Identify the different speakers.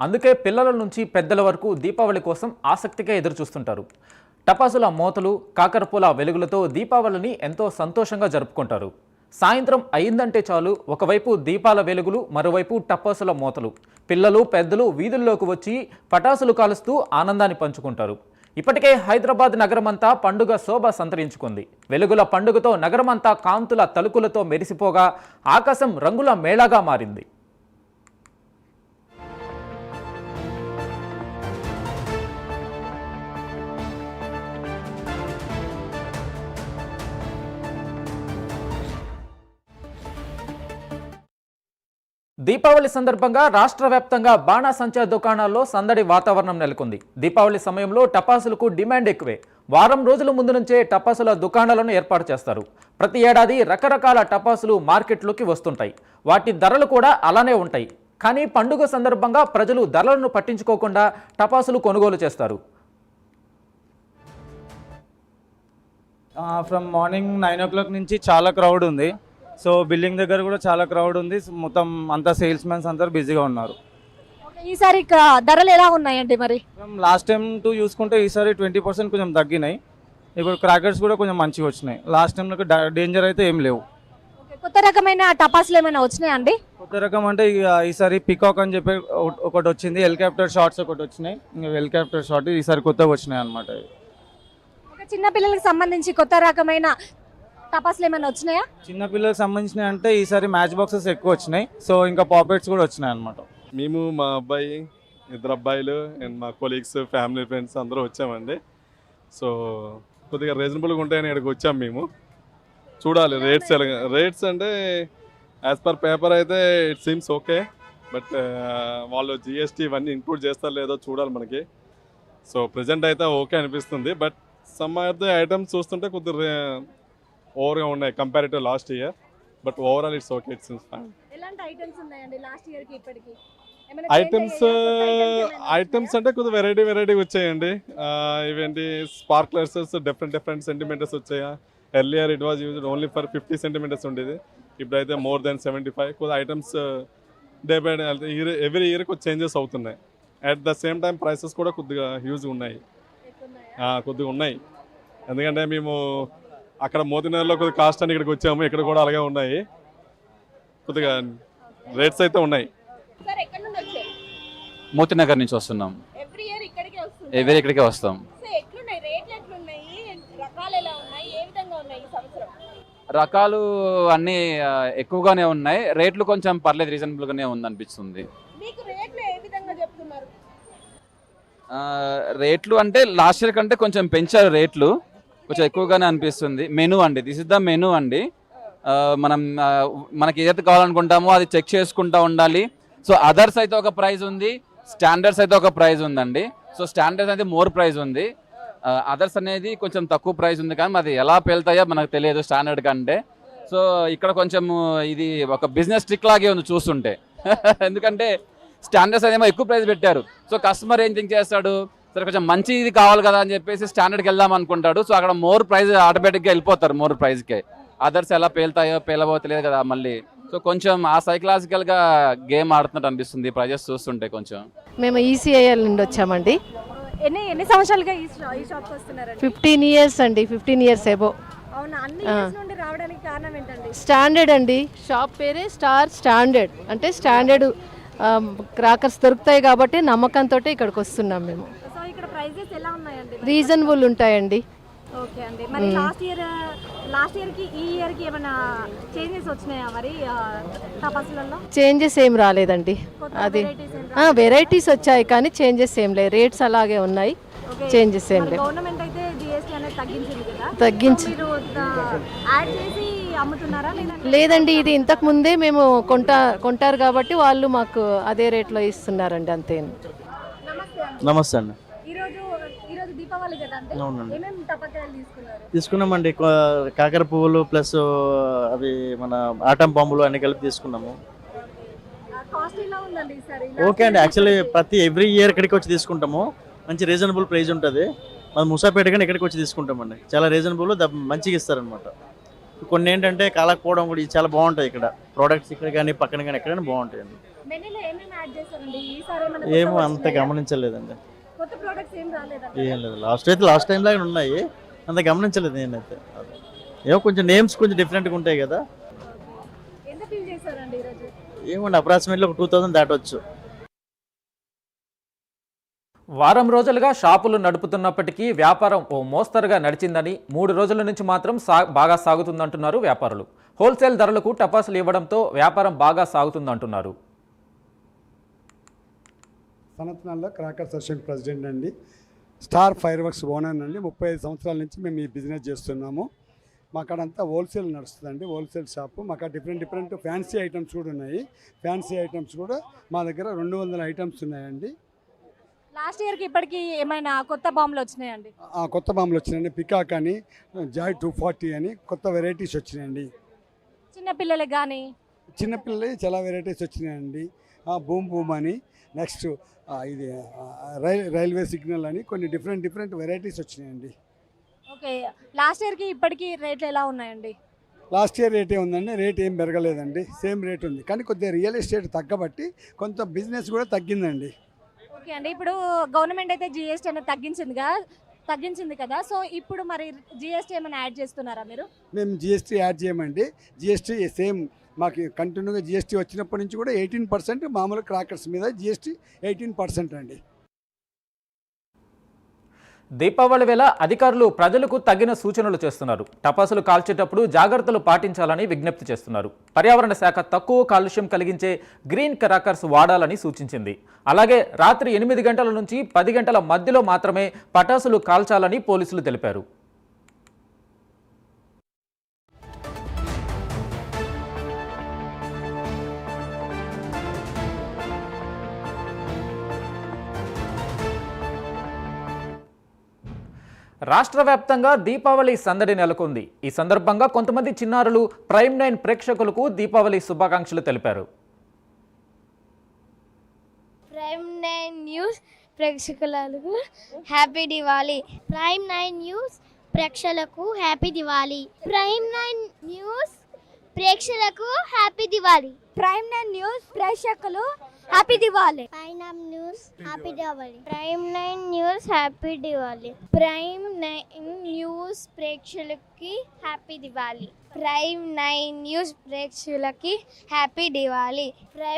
Speaker 1: అందుకే పిల్లల నుంచి పెద్దల వరకు దీపావళి కోసం ఆసక్తిగా ఎదురుచూస్తుంటారు. టపాసుల మోతలు, కాకరపూల వెలుగులతో దీపావళిని ఎంతో సంతోషంగా జరుపుకుంటారు. సాయంత్రం అయిందంటే చాలు, ఒకవైపు దీపాల వెలుగులు, మరోవైపు టపాసుల మోతలు. పిల్లలు పెద్దలు వీధుల్లోకి వచ్చి పటాసులు కాలుస్తూ ఆనందాన్ని పంచుకుంటారు. ఇప్పటికే హైదరాబాద్ నగరమంతా పండుగ శోభ సంతరించుకుంది. వెలుగుల పండుగతో నగరమంతా కాంతుల తలుకులతో మెరిసిపోగా ఆకాశం రంగుల మేళాగా మారింది. దీపావళి సందర్భంగా రాష్ట్ర వ్యాప్తంగా బాణాసంచా దుకాణాల్లో సందడి వాతావరణం నెలకొంది. దీపావళి సమయంలో టపాసులకు డిమాండ్ ఎక్కువే. వారం రోజుల ముందు నుంచే టపాసుల దుకాణాలను ఏర్పాటు చేస్తారు. ప్రతి ఏడాది రకరకాల టపాసులు మార్కెట్లోకి వస్తుంటాయి. వాటి ధరలు కూడా అలానే ఉంటాయి. కానీ పండుగ సందర్భంగా ప్రజలు ధరలను పట్టించుకోకుండా టపాసులు కొనుగోలు చేస్తారు.
Speaker 2: ఫ్రమ్ మార్నింగ్ 9 o'clock నుంచి చాలా క్రౌడ్ ఉంది. సో బిల్డింగ్ దగ్గర కూడా చాలా క్రౌడ్ ఉంది. మొత్తం అంతా సేల్స్ మ్యాన్స్ అందరూ బిజీగా ఉన్నారు.
Speaker 3: ఈసారి ధరలు ఎలా ఉన్నాయండి? మరి
Speaker 2: లాస్ట్ టైం చూసుకుంటే ఈసారి 20% కొంచెం తగ్గినాయి. ఇప్పుడు క్రాకర్స్ కూడా కొంచెం మంచిగా వచ్చినాయి. లాస్ట్ టైం డేంజర్ అయితే ఏం లేవు.
Speaker 3: కొత్త రకమైన టపాసులు ఏమైనా వచ్చినాయా అండి?
Speaker 2: కొత్త రకం అంటే ఈసారి పికాక్ అని చెప్పి ఒకటి వచ్చింది. హెలికాప్టర్ షాట్స్ ఒకటి వచ్చినాయి. ఇంకా హెలికాప్టర్ షాట్ ఈసారి కొత్తగా వచ్చినాయి అనమాట.
Speaker 3: చిన్న పిల్లలకు సంబంధించి కొత్త రకమైన టపాసులు ఏమైనా వచ్చినాయా?
Speaker 2: చిన్న పిల్లలకు సంబంధించినవి అంటే ఈసారి మ్యాచ్ బాక్సెస్ ఎక్కువ వచ్చినాయి. సో ఇంకా పాపెట్స్ కూడా వచ్చినాయి అనమాట.
Speaker 4: మేము మా అబ్బాయి, ఇద్దరు అబ్బాయిలు అండ్ మా కొలీగ్స్, ఫ్యామిలీ ఫ్రెండ్స్ అందరూ వచ్చామండి. సో కొద్దిగా రీజనబుల్గా ఉంటాయని ఇక్కడికి వచ్చాము మేము. చూడాలి రేట్స్ అంటే యాజ్ పర్ పేపర్ అయితే ఇట్ సీమ్స్ ఓకే. బట్ వాళ్ళు జిఎస్టీ ఇవన్నీ ఇంక్లూడ్ చేస్తారో లేదో చూడాలి మనకి. సో ప్రజెంట్ అయితే ఓకే అనిపిస్తుంది. But some of the items చూస్తుంటే కొద్దిగా ఓవర్గా ఉన్నాయి comparative last year. But overall it's okay, it's fine. Items అంటే కొద్దిగా వెరైటీ వచ్చాయండి. ఇవేంటి స్పార్క్లర్స్, డిఫరెంట్ సెంటీమీటర్స్ వచ్చాయా. Earlier it was used only for 50 centimetres ఉండేది. ఇప్పుడైతే మోర్ దెన్ 75. కొద్దిగా items day by day every year కొద్దిగా చేంజెస్ అవుతున్నాయి. At the same time prices కూడా కొద్దిగా హ్యూజ్ ఉన్నాయి, కొద్దిగా ఉన్నాయి. ఎందుకంటే మేము అక్కడ మోతినగర్లో కొద్దిగా కాస్ట్ అని ఇక్కడికి వచ్చాము. ఇక్కడ కూడా అలాగే ఉన్నాయి, కొద్దిగా రేట్స్ అయితే ఉన్నాయి.
Speaker 5: మోతినగర్ నుంచి వస్తున్నాం. ఎవ్రీ ఇక్కడికే వస్తాం. రకాలు అన్నీ ఎక్కువగానే ఉన్నాయి. రేట్లు కొంచెం పర్లేదు, రీజనబుల్గానే ఉందనిపిస్తుంది. రేట్లు అంటే లాస్ట్ ఇయర్ కంటే కొంచెం పెంచారు రేట్లు, కొంచెం ఎక్కువగానే అనిపిస్తుంది. మెనూ అండి, దిస్ ఇస్ ద మెనూ అండి. మనకి ఏదైతే కావాలనుకుంటామో అది చెక్ చేసుకుంటూ ఉండాలి. సో అదర్స్ అయితే ఒక ప్రైస్ ఉంది, స్టాండర్డ్స్ అయితే ఒక ప్రైస్ ఉందండి. సో స్టాండర్డ్స్ అయితే మోర్ ప్రైస్ ఉంది, అదర్స్ అనేది కొంచెం తక్కువ ప్రైస్ ఉంది. కానీ అది ఎలా పేలుతాయో మనకు తెలియదు స్టాండర్డ్ కంటే. సో ఇక్కడ కొంచెం ఇది ఒక బిజినెస్ ట్రిక్ లాగే ఉంది చూస్తుంటే. ఎందుకంటే స్టాండర్డ్స్ అనేమో ఎక్కువ ప్రైస్ పెట్టారు. సో కస్టమర్ ఏం థింక్ చేస్తాడు, సరే కొంచెం మంచి ఇది కావాలి కదా అని చెప్పేసి స్టాండర్డ్కి వెళ్దాం అనుకుంటాడు. సో అక్కడ మోర్ ప్రైస్ ఆటోమేటిక్గా వెళ్ళిపోతారు మోర్ ప్రైస్కే. అదర్స్ ఎలా పేలుతాయో పేలవో తెలియదు కదా మళ్ళీ. సో కొంచెం ఆ సైకలాజికల్గా గేమ్ ఆడుతున్నట్టు అనిపిస్తుంది ప్రైజెస్ చూస్తుంటే. కొంచెం
Speaker 6: మేము ఈసీఐఎల్ నుండి వచ్చామండి.
Speaker 3: ఎన్ని సంవత్సరాలుగా ఈ షాప్కి వస్తున్నారండి?
Speaker 6: 15 years అండి, 15 years ఎబో.
Speaker 3: అవునా? అన్ని ఇయర్స్ నుండి రావడానికి కారణం ఏంటండి?
Speaker 6: స్టాండర్డ్ అండి, షాప్ పేరే స్టార్ స్టాండర్డ్. అంటే స్టాండర్డ్ క్రాకర్స్ దొరుకుతాయి కాబట్టి నమ్మకంతో ఇక్కడికి వస్తున్నాం మేము.
Speaker 3: సో ఇక్కడ ప్రైజెస్ ఎలా ఉన్నాయండి?
Speaker 6: రీజనబుల్ ఉంటాయండి.
Speaker 3: ఓకే అండి. మరి లాస్ట్ ఇయర్కి ఈ ఇయర్కి ఏమైనా చేంజెస్ వచ్చినాయా మరి టపాసులలో?
Speaker 6: చేంజెస్ ఏం రాలేదండి. అది వెరైటీస్ వచ్చాయి కానీ చేంజెస్ ఏం లేదు, రేట్స్ అలాగే ఉన్నాయి, చేంజెస్ ఏం లేదు.
Speaker 3: గవర్నమెంట్ అయితే జిఎస్టీ అనేది తగ్గించింది కదా,
Speaker 6: తగ్గించి
Speaker 3: యాడ్ చేసి అమ్ముతున్నారా?
Speaker 6: లేదండి, ఇది ఇంతకు ముందే మేము కొంటారు కాబట్టి వాళ్ళు మాకు అదే రేట్లో ఇస్తున్నారండి, అంతే.
Speaker 2: నమస్తే అండి.
Speaker 3: ఈరోజు దీపావళి కదా అండి, ఏమేమి టపాకాయలు
Speaker 7: తీసుకున్నామండి. కాకర పువ్వులు ప్లస్ అవి మన ఆటం బాంబులు అన్ని కలిపి తీసుకున్నాము. ఓకే అండి, యాక్చువల్లీ ఎవ్రీ ఇయర్ ఇక్కడికి వచ్చి తీసుకుంటాము. మంచి రీజనబుల్ ప్రైస్ ఉంటుంది. మన ముసాపేట కానీ ఇక్కడికి వచ్చి తీసుకుంటామండి. చాలా రీజనబుల్, మంచిగా ఇస్తారనమాట. కొన్ని ఏంటంటే కాలకపోవడం కూడా ఇది చాలా బాగుంటాయి ఇక్కడ ప్రోడక్ట్స్ ఇక్కడ కానీ పక్కన కానీ ఎక్కడైనా బాగుంటాయండి.
Speaker 3: మెనూలో ఏమేమి యాడ్ చేశారండి ఈసారి ఏమైనా
Speaker 7: ఏమో
Speaker 3: కొత్తగా
Speaker 7: అంత
Speaker 3: వచ్చినాయా?
Speaker 7: గమనించలేదండి.
Speaker 3: కొత్త ప్రొడక్ట్స్ ఏం రాలేదా?
Speaker 7: ఏం లేదు, లాస్ట్ టైం లాగా ఉన్నాయి, అంత గమనించలేదు నేనైతే. అదే. ఏమో కొంచెం నేమ్స్ కొంచెం డిఫరెంట్గా ఉంటాయి కదా.
Speaker 3: ఎంత ఫీల్ చేశారండి ఈరోజు?
Speaker 7: ఏమండి అప్రాక్సిమేట్లీ ఒక 2000 దాటవచ్చు.
Speaker 1: వారం రోజులుగా షాపులు నడుపుతున్నప్పటికీ వ్యాపారం ఓ మోస్తరుగా నడిచిందని 3 రోజుల నుంచి మాత్రం బాగా సాగుతుందంటున్నారు వ్యాపారులు. హోల్సేల్ ధరలకు టపాసులు ఇవ్వడంతో వ్యాపారం బాగా సాగుతుందంటున్నారు.
Speaker 8: సనత్నాల్లో క్రాకర్స్ అసోసియేషన్ ప్రెసిడెంట్ అండి. స్టార్ ఫైర్ వర్క్స్ ఓనర్ అండి. 35 సంవత్సరాల నుంచి మేము ఈ బిజినెస్ చేస్తున్నాము. మా కాడంతా హోల్సేల్ నడుస్తుందండి, హోల్సేల్ షాపు. మాకు డిఫరెంట్ ఫ్యాన్సీ ఐటమ్స్ కూడా ఉన్నాయి. ఫ్యాన్సీ ఐటమ్స్ కూడా మా దగ్గర 200 ఐటమ్స్ ఉన్నాయండి.
Speaker 3: లాస్ట్ ఇయర్కి ఇప్పటికి ఏమైనా కొత్త బాంబులు వచ్చినాయండి?
Speaker 8: ఆ కొత్త బాంబులు వచ్చినాయండి. పికాక్ అని, జాయ్ 240 అని కొత్త వెరైటీస్ వచ్చినాయండి.
Speaker 3: చిన్నపిల్లలకి కానీ
Speaker 8: చిన్నపిల్లలకి చాలా వెరైటీస్ వచ్చినాయండి. బూమ్ బూమ్ అని, నెక్స్ట్ ఇది రైల్వే సిగ్నల్ అని కొన్ని డిఫరెంట్ వెరైటీస్ వచ్చినాయండి.
Speaker 3: ఓకే, లాస్ట్ ఇయర్కి ఇప్పటికి రేట్లు ఎలా ఉన్నాయండి?
Speaker 8: లాస్ట్ ఇయర్ రేట్ ఏముందండి, రేట్ ఏం పెరగలేదండి, సేమ్ రేట్ ఉంది. కానీ కొద్దిగా రియల్ ఎస్టేట్ తగ్గబట్టి కొంత బిజినెస్ కూడా తగ్గిందండి.
Speaker 3: ఓకే అండి, ఇప్పుడు గవర్నమెంట్ అయితే జిఎస్టీ అనేది తగ్గించింది కదా, సో ఇప్పుడు మరి జిఎస్టీ ఏమైనా యాడ్ చేస్తున్నారా మీరు?
Speaker 8: మేము జిఎస్టీ యాడ్ చేయమండి. జిఎస్టీ సేమ్ మాకు కంటిన్యూగా జిఎస్టీ వచ్చినప్పటి నుంచి కూడా 18% మామూలు క్రాకర్స్ మీద జిఎస్టీ 18% అండి.
Speaker 1: దీపావళి వేళ అధికారులు ప్రజలకు తగిన సూచనలు చేస్తున్నారు. టపాసులు కాల్చేటప్పుడు జాగ్రత్తలు పాటించాలని విజ్ఞప్తి చేస్తున్నారు. పర్యావరణ శాఖ తక్కువ కాలుష్యం కలిగించే గ్రీన్ క్రాకర్స్ వాడాలని సూచించింది. అలాగే రాత్రి 8 గంటల నుంచి 10 గంటల మధ్యలో మాత్రమే పటాసులు కాల్చాలని పోలీసులు తెలిపారు. రాష్ట్ర వ్యాప్తంగా దీపావళి సందడి నెలకొంది. ఈ సందర్భంగా కొంతమంది చిన్నారులు ప్రైమ్ 9 ప్రేక్షకులకు దీపావళి శుభాకాంక్షలు తెలిపారు.
Speaker 9: ప్రైమ్ 9 న్యూస్ ప్రేక్షకులకు హ్యాపీ దివాళీ. ప్రైమ్ 9 న్యూస్ ప్రేక్షకులకు హ్యాపీ దివాళీ. ప్రైమ్ 9 న్యూస్ ప్రేక్షకులకు హ్యాపీ దివాళీ. ప్రైమ్ 9 న్యూస్ ప్రేక్షకులు happy Diwali. Prime 9 news happy Diwali. Prime 9 news happy Diwali. Prime 9 news ప్రేక్షకులకి హ్యాపీ దివాళీ. ప్రైమ్ 9 న్యూస్ ప్రేక్షకులకి హ్యాపీ దివాళీ.